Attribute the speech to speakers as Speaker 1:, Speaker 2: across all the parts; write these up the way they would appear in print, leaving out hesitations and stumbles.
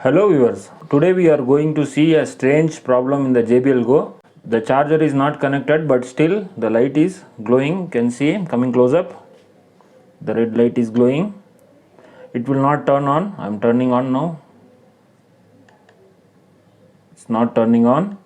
Speaker 1: Hello viewers, today we are going to see a strange problem in the JBL Go. The charger is not connected but still the light is glowing. You can see coming close up. The red light is glowing. It will not turn on. I am turning on now. It's not turning on.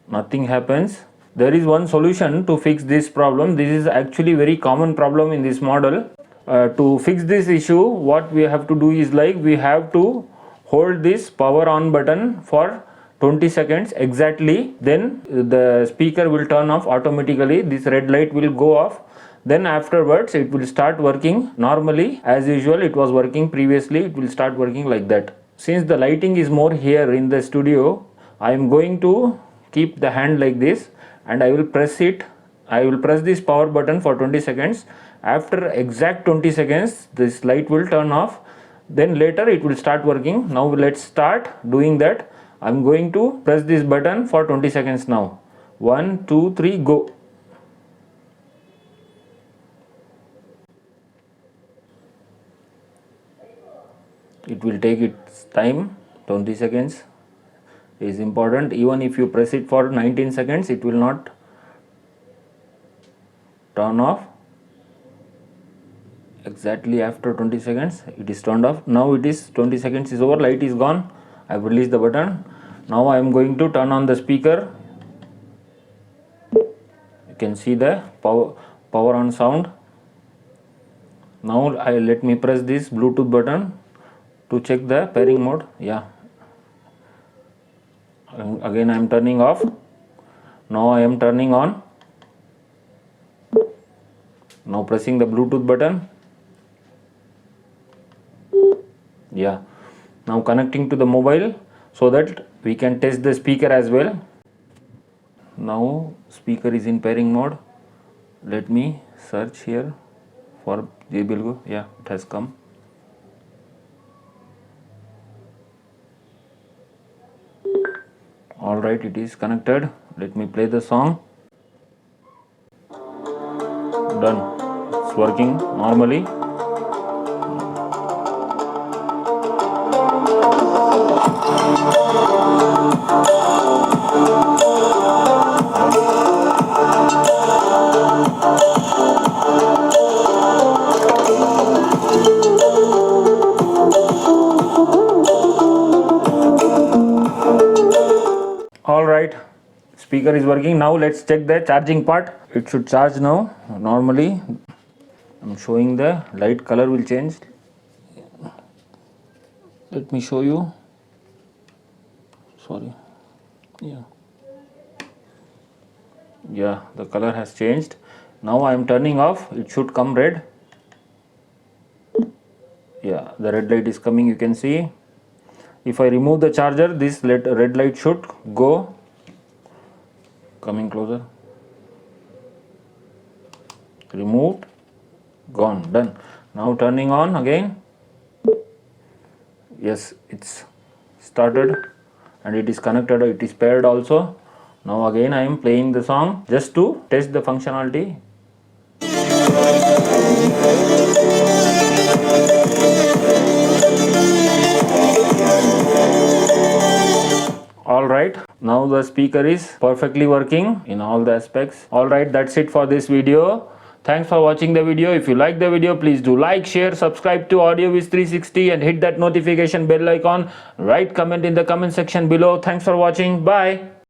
Speaker 1: Nothing happens. There is one solution to fix this problem. This is actually very common problem in this model. To fix this issue, what we have to do is like we have to hold this power on button for 20 seconds exactly. Then the speaker will turn off automatically. This red light will go off. Then afterwards it will start working normally as usual. It was working previously. It will start working like that. Since the lighting is more here in the studio, I am going to keep the hand like this and I will press it. I will press this power button for 20 seconds. After exact 20 seconds this light will turn off. Then later it will start working. Now let's start doing that. I'm going to press this button for 20 seconds now. 1, 2, 3, go. It will take its time. 20 seconds is important. Even if you press it for 19 seconds, it will not turn off. Exactly after 20 seconds it is turned off. Now it is 20 seconds is over, light is gone. I have released the button. Now I am going to turn on the speaker. You can see the power on sound. Now let me press this Bluetooth button to check the pairing mode. Yeah, again I am turning off. Now I am turning on. Now pressing the Bluetooth button. Yeah, now connecting to the mobile so that we can test the speaker as well. Now speaker is in pairing mode. Let me search here for JBL Go. Yeah, it has come. Alright, it is connected. Let me play the song. Done. It's working normally. Alright, speaker is working. Now let's check the charging part. It should charge now normally. I'm showing the light color will change. Let me show you. Sorry. Yeah, the color has changed. Now I am turning off. It should come red. Yeah, the red light is coming, you can see. If I remove the charger, this red light should go. Coming closer. Removed. Gone. Done. Now turning on again. Yes, it's started and it is connected. It is paired also. Now again I am playing the song just to test the functionality. Alright, now the speaker is perfectly working in all the aspects. Alright, that's it for this video. Thanks for watching the video. If you like the video, please do like, share, subscribe to AudioViz 360 and hit that notification bell icon. Write comment in the comment section below. Thanks for watching. Bye.